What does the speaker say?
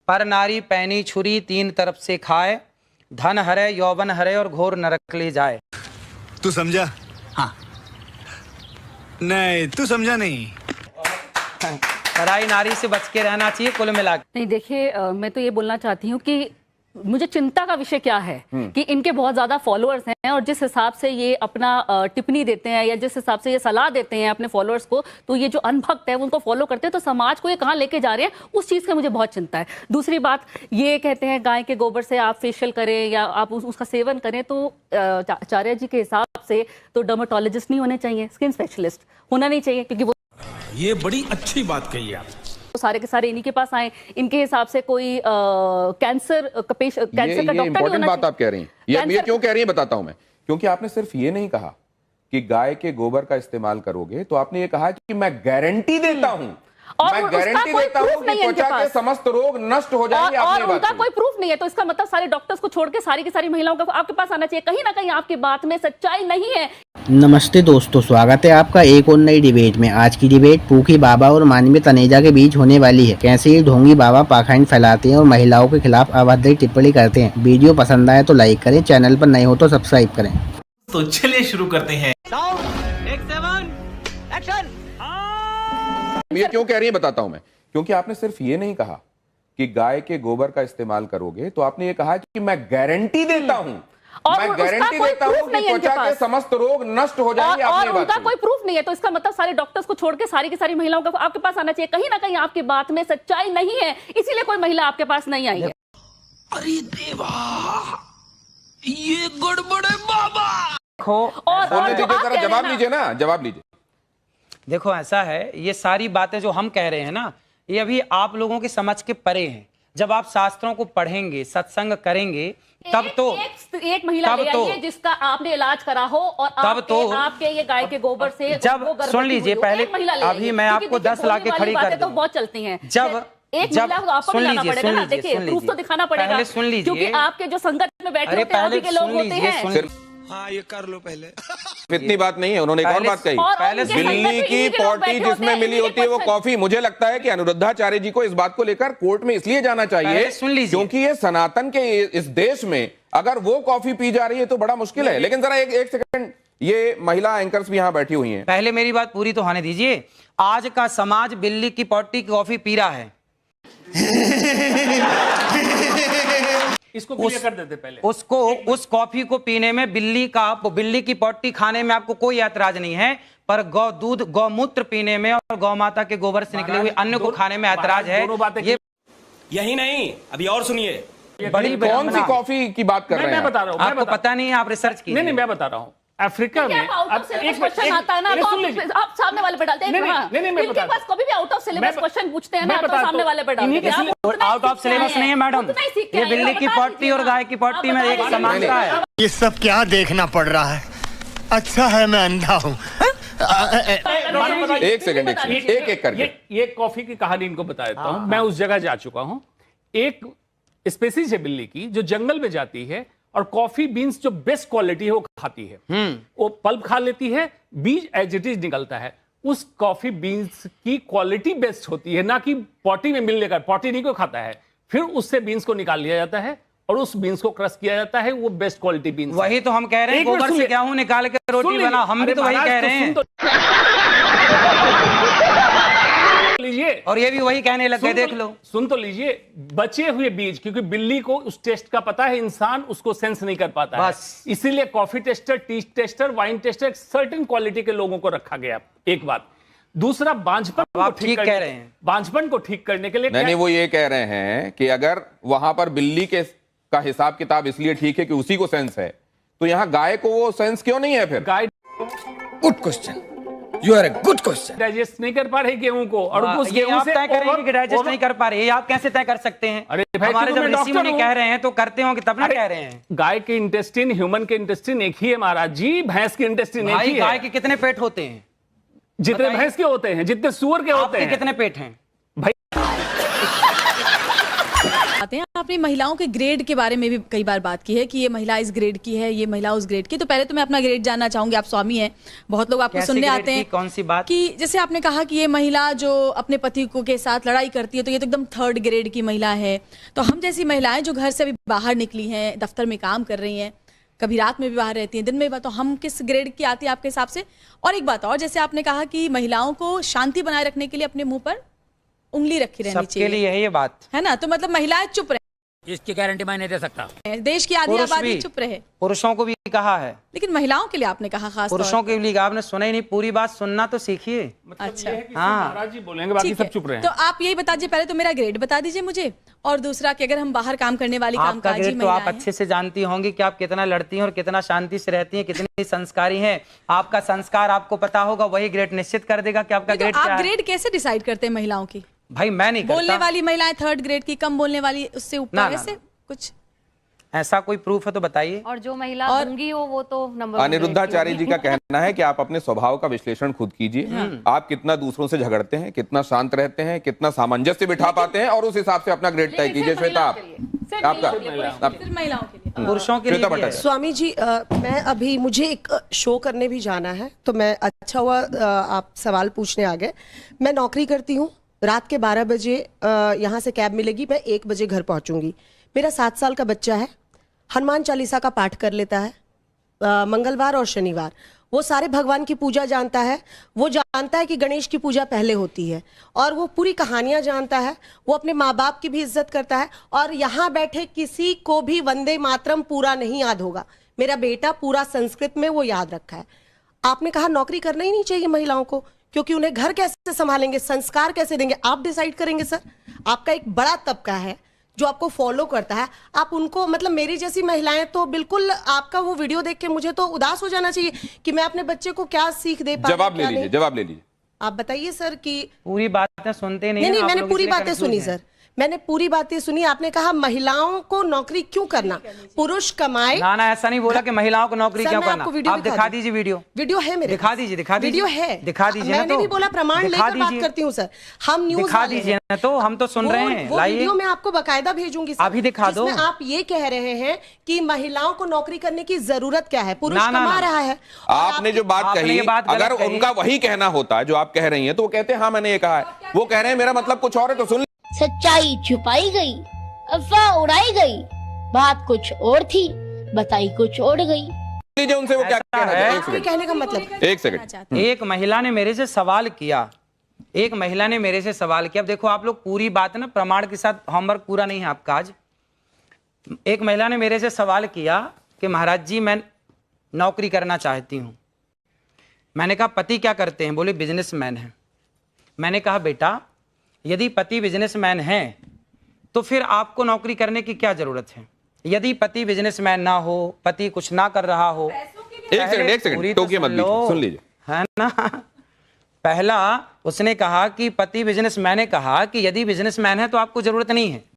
पर नारी पैनी छुरी तीन तरफ से खाए, धन हरे यौवन हरे और घोर नरक ले जाए। तू समझा? हाँ। नहीं तू समझा नहीं। पराई नारी से बच के रहना चाहिए कुल मिला के। नहीं देखिए, मैं तो ये बोलना चाहती हूँ कि मुझे चिंता का विषय क्या है कि इनके बहुत ज्यादा फॉलोअर्स हैं और जिस हिसाब से ये अपना टिप्पणी देते हैं या जिस हिसाब से ये सलाह देते हैं अपने फॉलोअर्स को, तो ये जो अनभक्त है उनको फॉलो करते हैं, तो समाज को ये कहाँ लेके जा रहे हैं उस चीज का मुझे बहुत चिंता है। दूसरी बात, ये कहते हैं गाय के गोबर से आप फेशियल करें या आप उसका सेवन करें, तो आचार्य जी के हिसाब से तो डर्मेटोलॉजिस्ट नहीं होने चाहिए, स्किन स्पेशलिस्ट होना नहीं चाहिए, क्योंकि वो ये बड़ी अच्छी बात कही आप। सारे के सारे इन्हीं के पास आए। इनके हिसाब से कोई कैंसर का डॉक्टर इंपॉर्टेंट बात आप कह रही हैं। ये क्यों कह रही हैं बताता हूं मैं। क्योंकि आपने सिर्फ ये नहीं कहा कि गाय के गोबर का इस्तेमाल करोगे, तो आपने ये कहा कि मैं गारंटी देता हूं, मैं गारंटी देता हूं कि त्वचा के समस्त रोग नष्ट हो जाएंगे। और उनका कोई प्रूफ नहीं है, तो इसका मतलब सारे डॉक्टर्स को छोड़ के सारी की सारी महिलाओं का आपके पास आना चाहिए। कहीं ना कहीं आपकी बात में सच्चाई नहीं है। नमस्ते दोस्तों, स्वागत है आपका एक और नई डिबेट में। आज की डिबेट पूखी बाबा और मानवी तनेजा के बीच होने वाली है। कैसे ये ढोंगी बाबा पाखंड फैलाते हैं और महिलाओं के खिलाफ अभद्र टिप्पणी करते हैं। वीडियो पसंद आए तो लाइक करें, चैनल पर नए हो तो सब्सक्राइब करें। तो चलिए शुरू करते हैं। ये क्यों कह रही है बताता हूं मैं। क्योंकि आपने सिर्फ ये नहीं कहा कि गाय के गोबर का इस्तेमाल करोगे, तो आपने ये कहा कि मैं गारंटी देता हूं, मैं गारंटी देता हूं कि त्वचा के समस्त रोग नष्ट हो जाएंगे। और उनका कोई प्रूफ नहीं है, तो इसका मतलब सारे डॉक्टर्स को छोड़ के सारी की सारी महिलाओं का आपके पास आना चाहिए। कहीं ना कहीं आपकी बात में सच्चाई नहीं है, इसीलिए कोई महिला आपके पास नहीं आई है। अरे देवा, ये गड़बड़ है बाबा। और जवाब लीजिए ना, जवाब लीजिए। देखो ऐसा है, ये सारी बातें जो हम कह रहे हैं ना, ये अभी आप लोगों के समझ के परे हैं। जब आप शास्त्रों को पढ़ेंगे, सत्संग करेंगे, तब तो एक महिला ले आइए जिसका आपने इलाज करा हो और तब तो आपके ये गाय के गोबर से जब सुन लीजिए पहले, अभी मैं आपको 10 लाख खड़ी कर तो बहुत चलती हैं। जब एक महिला को आपको लाना पड़ेगा ना, देखिए प्रूफ तो दिखाना पड़ेगा, सुन लीजिए, क्योंकि आपके जो संगत में बैठे होते हैं आप ही के लोग होते हैं। हाँ, ये कर लो पहले। इतनी बात नहीं है, उन्होंने एक और बात कही। बिल्ली की पॉटी जिसमें मिली होती है वो कॉफी। मुझे लगता है कि अनुरुद्धाचार्य जी को इस बात को लेकर कोर्ट में इसलिए जाना चाहिए क्योंकि ये सनातन के इस देश में अगर वो कॉफी पी जा रही है तो बड़ा मुश्किल है। लेकिन जरा एक सेकंड, ये महिला एंकर्स भी यहां बैठी हुई हैं। पहले मेरी बात पूरी तो होने दीजिए। आज का समाज बिल्ली की पॉटी की कॉफी पी रहा है। इसको क्लियर कर देते पहले। उसको उस कॉफी को पीने में बिल्ली की पॉटी खाने में आपको कोई ऐतराज नहीं है, पर गौ दूध गौमूत्र पीने में और गौ माता के गोबर से निकले हुए अन्न को खाने में ऐतराज है। ये यही नहीं, अभी और सुनिए। बड़ी कौन सी कॉफी की बात कर रहे हैं? मैं बता रहा हूँ, आपको पता नहीं है, आप रिसर्च कीजिए। नहीं, मैं बता रहा हूँ। अफ्रीका में एक क्वेश्चन आता है ना, तो आप सामने वाले पे डालते हैं। इनके पास कभी भी आउट ऑफ सिलेबस क्वेश्चन पूछते हैं ना, तो सामने वाले पे डालते हैं। आउट ऑफ सिलेबस नहीं है मैडम, ये बिल्ली की पॉटी और गाय की पॉटी में एक समानता है। ये सब क्या देखना पड़ रहा है? अच्छा है मैं अंधा हूँ। एक सेकंड, एक करके ये कॉफी की कहानी इनको बता देता हूँ। मैं उस जगह जा चुका हूँ। एक स्पेसीज है बिल्ली की जो जंगल में जाती है और कॉफी बीन्स जो बेस्ट क्वालिटी है वो खाती है। वो पल्प खा लेती है, बीज एज इट इज निकलता है। उस कॉफी बीन्स की क्वालिटी बेस्ट होती है, ना कि पॉटी में मिलने का। पॉटी नहीं को खाता है, फिर उससे बीन्स को निकाल लिया जाता है और उस बीन्स को क्रश किया जाता है। वो बेस्ट क्वालिटी बीन्स। वही तो हम कह रहे हैं, गोबर से गेहूं निकाल के रोटी बना। हम भी तो वही कह रहे हैं, लीजिए। और ये भी वही कहने लग गए, देख लो। सुन तो लीजिए, बचे हुए बीज, क्योंकि बिल्ली को उस टेस्ट का पता है, इंसान उसको सेंस नहीं कर पाता है, इसीलिए coffee tester, T tester, wine taster, certain quality के लोगों को रखा गया। एक बात। दूसरा, बांझपन को ठीक कह रहे हैं। बांझपन को ठीक करने के लिए नहीं, वो ये कह रहे हैं कि अगर वहां पर बिल्ली का हिसाब किताब इसलिए ठीक है कि उसी को सेंस है, तो यहाँ गाय को वो सेंस क्यों नहीं है? फिर guy, good question, you are a good question. Digest नहीं कर पा रहे गेहूं को, और उस गेहूं से तय करेंगे कि डाइजेस्ट नहीं कर पा रहे, आप कैसे तय कर सकते हैं? अरे भाई, हमारे जब ऋषि मुनि कह रहे हैं तो करते होंगे तब ना कह रहे हैं। गाय के इंटेस्टिन, ह्यूमन के इंटेस्टिन एक ही है महाराज जी। भैंस के इंटेस्टिन एक ही है। गाय के कितने पेट होते हैं? जितने भैंस के होते हैं, जितने सूअर के होते हैं। कितने पेट हैं भाई? आते हैं, आपने महिलाओं के ग्रेड के बारे में भी कई बार बात की है कि ये महिला इस ग्रेड की है, ये महिला उस ग्रेड की। तो पहले तो मैं अपना ग्रेड जानना चाहूंगी, आप स्वामी हैं, बहुत लोग आपको सुनने आते हैं। कौन सी बात? कि जैसे आपने कहा कि ये महिला जो अपने पति को के साथ लड़ाई करती है तो ये तो एकदम 3rd ग्रेड की महिला है। तो हम जैसी महिलाएं जो घर से अभी बाहर निकली हैं, दफ्तर में काम कर रही हैं, कभी रात में भी बाहर रहती हैं, दिन में भी, तो हम किस ग्रेड की आती है आपके हिसाब से? और एक बात और, जैसे आपने कहा कि महिलाओं को शांति बनाए रखने के लिए अपने मुंह पर उंगली रखी रहनी चाहिए, सबके लिए है ये बात, है ना? तो मतलब महिलाएं चुप रहे, इसकी गारंटी मैं नहीं दे सकता। देश की आधी आबादी चुप रहे। पुरुषों को भी कहा है, लेकिन महिलाओं के लिए आपने कहा खास पुरुषों के लिए आपने सुना ही नहीं, पूरी बात सुनना तो सीखिए। अच्छा, हाँ, महाराज जी बोलेंगे, बाकी सब चुप रहे हैं। तो आप यही बता दीजिए, पहले तो मेरा ग्रेड बता दीजिए मुझे, और दूसरा कि अगर हम बाहर काम करने वाली आपका ग्रेड तो आप अच्छे से जानती होंगी कि आप कितना लड़ती हैं और कितना शांति से रहती हैं, कितनी संस्कारी हैं। आपका संस्कार आपको पता होगा, वही ग्रेड निश्चित कर देगा कि आपका ग्रेड क्या है। आप ग्रेड कैसे डिसाइड करते हैं महिलाओं की? भाई मैं नहीं करता। बोलने वाली महिलाएं 3rd ग्रेड की, कम बोलने वाली उससे ऊपर, वैसे कुछ ऐसा कोई प्रूफ है तो बताइए। और जो महिला गंगी हो वो तो नंबर। अनिरुद्धाचार्य जी का कहना है कि आप अपने स्वभाव का विश्लेषण खुद कीजिए। आप कितना दूसरों से झगड़ते हैं, कितना शांत रहते हैं, कितना सामंजस्य बिठा पाते हैं, और उस हिसाब से अपना ग्रेड तय कीजिए। श्वेता, आपका महिलाओं के लिए, पुरुषों के लिए भी है। स्वामी जी, मैं अभी मुझे एक शो करने भी जाना है, तो मैं अच्छा हुआ आप सवाल पूछने आ गए। मैं नौकरी करती हूँ, रात के 12 बजे यहाँ से कैब मिलेगी, मैं 1 बजे घर पहुँचूंगी। मेरा 7 साल का बच्चा है, हनुमान चालीसा का पाठ कर लेता है मंगलवार और शनिवार। वो सारे भगवान की पूजा जानता है, वो जानता है कि गणेश की पूजा पहले होती है, और वो पूरी कहानियां जानता है। वो अपने माँ बाप की भी इज्जत करता है, और यहाँ बैठे किसी को भी वंदे मातरम पूरा नहीं याद होगा। मेरा बेटा पूरा संस्कृत में वो याद रखा है। आपने कहा नौकरी करना ही नहीं चाहिए महिलाओं को, क्योंकि उन्हें घर कैसे संभालेंगे, संस्कार कैसे देंगे, आप डिसाइड करेंगे। सर, आपका एक बड़ा तबका है जो आपको फॉलो करता है, आप उनको, मतलब मेरी जैसी महिलाएं तो बिल्कुल, आपका वो वीडियो देख के मुझे तो उदास हो जाना चाहिए कि मैं अपने बच्चे को क्या सीख दे पा। जवाब ले लीजिए, जवाब ले लीजिए। आप बताइए सर कि पूरी बातें सुनते नहीं। नहीं, मैंने पूरी बातें सुनी सर, मैंने पूरी बातें सुनी। आपने कहा महिलाओं को नौकरी क्यों करना, पुरुष कमाए। ना ऐसा नहीं बोला कि महिलाओं को नौकरी क्यों करना। आप दिखा दीजिए वीडियो है मेरे, दिखा दीजिए वीडियो है, दिखा दीजिए। मैंने नहीं बोला, प्रमाण लेकर बात करती हूँ सर। हम न्यूज़ दिखा दीजिए ना, तो हम तो सुन रहे हैं। लाइए, वीडियो मैं आपको बकायदा भेजूंगी सर, अभी दिखा दो। आप ये कह रहे हैं कि महिलाओं को नौकरी करने की जरूरत क्या है, पुरुष कमा रहा है। आपने जो बात कही, अगर उनका वही कहना होता जो आप कह रही हैं, तो वो कहते हैं हाँ मैंने ये कहा है। वो कह रहे हैं मेरा मतलब कुछ और है, तो सुन। सच्चाई छुपाई गई, अफवाह उड़ाई गई, बात कुछ और थी, बताई कुछ और गई। लीजिए उनसे वो क्या कहना है। आपके कहने का मतलब, एक सेकंड। एक महिला ने मेरे से सवाल किया, अब देखो आप लोग पूरी बात ना प्रमाण के साथ, होमवर्क पूरा नहीं है आपका आज। एक महिला ने मेरे से सवाल किया कि महाराज जी मैं नौकरी करना चाहती हूँ। मैंने कहा पति क्या करते हैं? बोले बिजनेसमैन है। मैंने कहा बेटा यदि पति बिजनेसमैन है तो फिर आपको नौकरी करने की क्या जरूरत है? यदि पति बिजनेसमैन ना हो, पति कुछ ना कर रहा हो, एक सेकंड टोकिए मत लीजिए, सुन लीजिए, है ना। पहला उसने कहा कि पति बिजनेसमैन ने कहा कि यदि बिजनेसमैन है तो आपको जरूरत नहीं है,